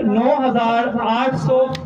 9800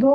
2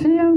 CM،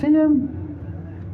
CM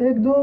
1-2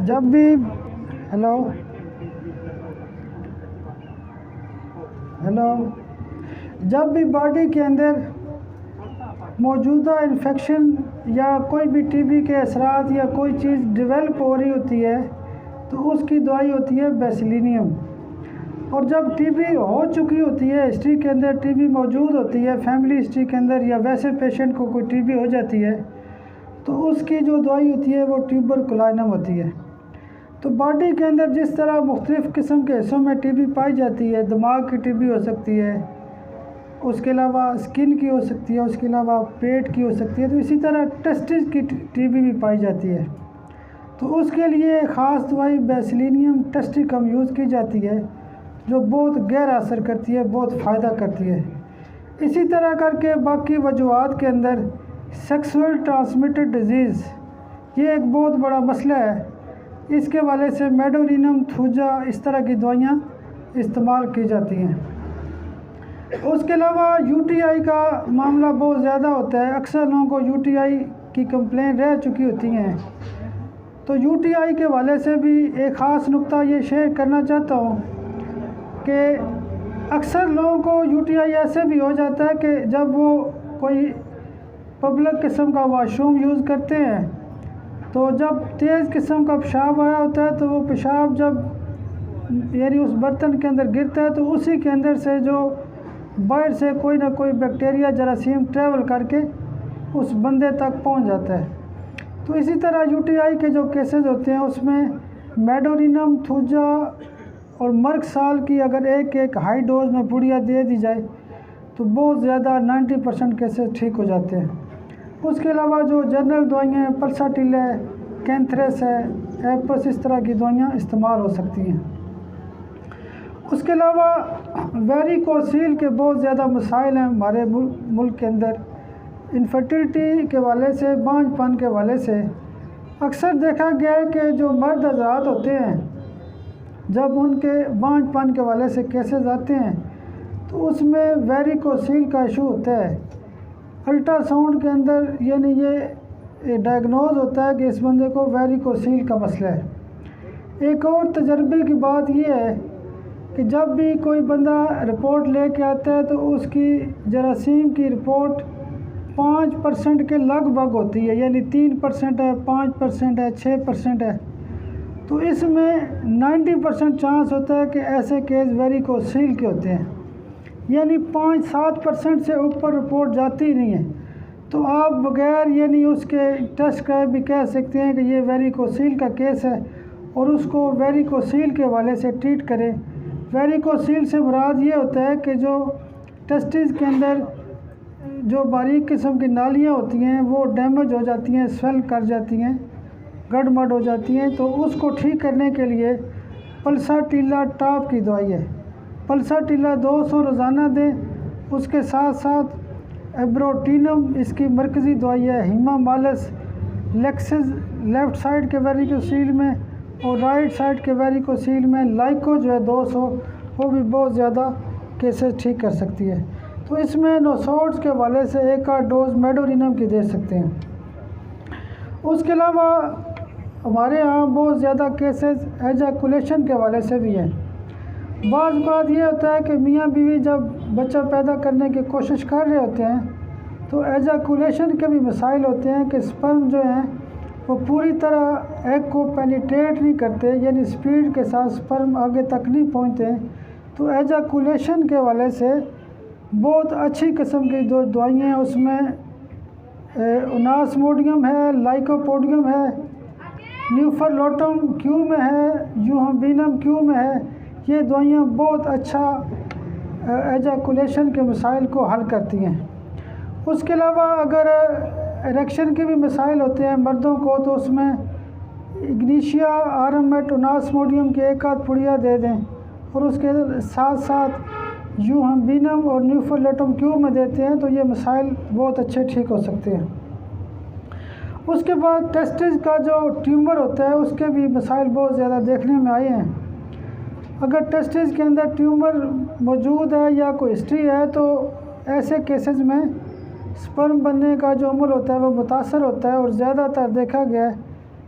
जब भी hello hello जब भी बॉडी के अंदर मौजूदा इन्फेक्शन या कोई भी टीबी के असरात या कोई चीज़ डेवलप हो रही होती है तो उसकी दवाई होती है बेसिलिनियम। और जब टीबी हो चुकी होती है, हिस्ट्री के अंदर टीबी मौजूद होती है, फैमिली हिस्ट्री के अंदर, या वैसे पेशेंट को कोई टीबी हो जाती है तो उसकी जो दवाई होती है वो ट्यूबरकुलाइनम होती है। तो बॉडी के अंदर जिस तरह मुख्तलिफ़ किस्म के हिस्सों में टीबी पाई जाती है, दिमाग की टीबी हो सकती है, उसके अलावा स्किन की हो सकती है, उसके अलावा पेट की हो सकती है, तो इसी तरह टेस्टिस की टीबी भी पाई जाती है। तो उसके लिए ख़ास दवाई बेसिलिनियम टेस्टिकम यूज़ की जाती है जो बहुत गहरा असर करती है, बहुत फ़ायदा करती है। इसी तरह करके बाकी वजूहात के अंदर सेक्सुअल ट्रांसमिटेड डिजीज़ ये एक बहुत बड़ा मसला है। इसके हवाले से मेडोरिनम, थूजा, इस तरह की दवाइयाँ इस्तेमाल की जाती हैं। उसके अलावा यूटीआई का मामला बहुत ज़्यादा होता है। अक्सर लोगों को यूटीआई की कंप्लेन रह चुकी होती हैं। तो यूटीआई के हवाले से भी एक ख़ास नुक्ता ये शेयर करना चाहता हूँ कि अक्सर लोगों को यूटीआई ऐसे भी हो जाता है कि जब वो कोई पब्लिक किस्म का वाशरूम यूज़ करते हैं तो जब तेज़ किस्म का पेशाब आया होता है तो वो पेशाब जब यानी उस बर्तन के अंदर गिरता है तो उसी के अंदर से जो बाहर से कोई ना कोई बैक्टीरिया, जरासीम ट्रैवल करके उस बंदे तक पहुंच जाता है। तो इसी तरह यूटीआई के जो केसेस होते हैं उसमें मेडोरिनम, थूजा और मर्क साल की अगर एक हाई डोज में पुड़िया दे दी जाए तो बहुत ज़्यादा 90% केसेस ठीक हो जाते हैं। उसके अलावा जो जनरल दवाइयाँ हैं, पल्साटिल है, कैंथरेस है, एपस, इस तरह की दवाइयाँ इस्तेमाल हो सकती हैं। उसके अलावा वेरिकोसील के बहुत ज़्यादा मसाइल हैं हमारे मुल्क के अंदर। इनफर्टिलिटी के हवाले से, बांझपन के हवाले से अक्सर देखा गया है कि जो मर्द हज़रात होते हैं जब उनके बांझपन के हवाले से केसेस आते हैं तो उसमें वेरिकोसील का इशू होता है। अल्ट्रासाउंड के अंदर यानी ये डायग्नोज होता है कि इस बंदे को वेरिकोसील का मसला है। एक और तजर्बे की बात यह है कि जब भी कोई बंदा रिपोर्ट लेके आता है तो उसकी जरासीम की रिपोर्ट 5% के लगभग होती है, यानी 3% है, 5% है, 6% है। तो इसमें 90% चांस होता है कि ऐसे केस वेरिकोसील के होते हैं, यानी 5-7% से ऊपर रिपोर्ट जाती ही नहीं है। तो आप बगैर यानी उसके टेस्ट कराए भी कह सकते हैं कि ये वेरिकोसील का केस है और उसको वेरिकोसील के हवाले से ट्रीट करें। वेरिकोसील से मुराद ये होता है कि जो टेस्टिस के अंदर जो बारीक किस्म की नालियाँ होती हैं वो डैमेज हो जाती हैं, स्वेल कर जाती हैं, गड़बड़ हो जाती हैं। तो उसको ठीक करने के लिए पल्साटिला टॉप की दवाई है। पल्साटिला 200 रोज़ाना दें। उसके साथ साथ एब्रोटीनम इसकी मरकज़ी दवाई है। हीमामालस, लेक्सिस लेफ़्ट साइड के वेरिकोसील में और राइट साइड के वेरिकोसील में लाइको जो है 200, वो भी बहुत ज़्यादा केसेस ठीक कर सकती है। तो इसमें नोसोड्स के हवाले से एक आध डोज मेडोरिनम की दे सकते हैं। उसके अलावा हमारे यहाँ बहुत ज़्यादा केसेस एजाकुलेशन के हवाले से भी हैं। बाज़ बात ये होता है कि मियाँ बीवी जब बच्चा पैदा करने की कोशिश कर रहे होते हैं तो एजाकुलेशन के भी मसाइल होते हैं कि स्पर्म जो हैं वो पूरी तरह एग को पेनिट्रेट नहीं करते, यानी स्पीड के साथ स्पर्म आगे तक नहीं पहुँचते हैं। तो एजाकुलेशन के हवाले से बहुत अच्छी किस्म की दो दवाइयाँ हैं। उसमें ओनास्मोडियम है, लाइकोपोडियम है, न्यूफरलोटम क्यू में है, यूहम्बीनम क्यू में है। ये दवाइयाँ बहुत अच्छा एजाकुलेशन के मसाइल को हल करती हैं। उसके अलावा अगर इरेक्शन के भी मसाइल होते हैं मर्दों को तो उसमें इग्निशिया आरमेट ओनास्मोडियम की एक आध पुड़िया दे दें और उसके साथ साथ यूहम्बीनम और न्यूफरलोटम क्यू में देते हैं तो ये मसाइल बहुत अच्छे ठीक हो सकते हैं। उसके बाद टेस्टिस का जो ट्यूमर होता है उसके भी मसाइल बहुत ज़्यादा देखने में आए हैं। अगर टेस्टिस के अंदर ट्यूमर मौजूद है या कोई हिस्ट्री है तो ऐसे केसेस में स्पर्म बनने का जो अमल होता है वो मुतासर होता है और ज़्यादातर देखा गया है